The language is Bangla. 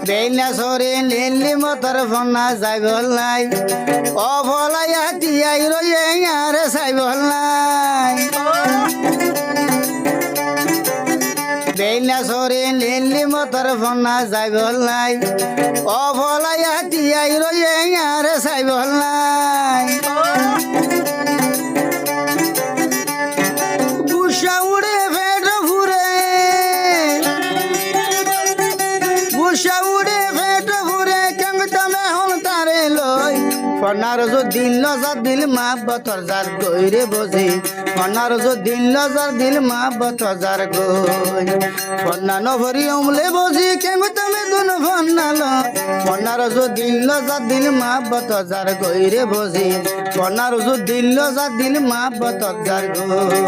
বেইনা সরে নীলি মতর ফনা যাই বল নাই অফলাইয়া তিয়াই রয়ে আরে চাই বল নাই বেইনা সরে নীলি মতর ফনা যাই বল নাই অফলাইয়া তিয়াই রয়ে আরে চাই বল নাই গুসা উড়ে ফেট ফুরে গুসা উড়ে ফেট ফুরে কেন তমে হল তারে লই ফনার যো দিল লজার দিল মা বতর যার গইরে বসে ফনার যো দিল লজার দিল মা বতর যার গই ফনা নভরি অমলে বসি কেন তমে দুন ফনাল ফনার যো দিল লজার দিল মা বতর যার গইরে বসে ফনার যো দিল লজার দিল মা বতর যার গই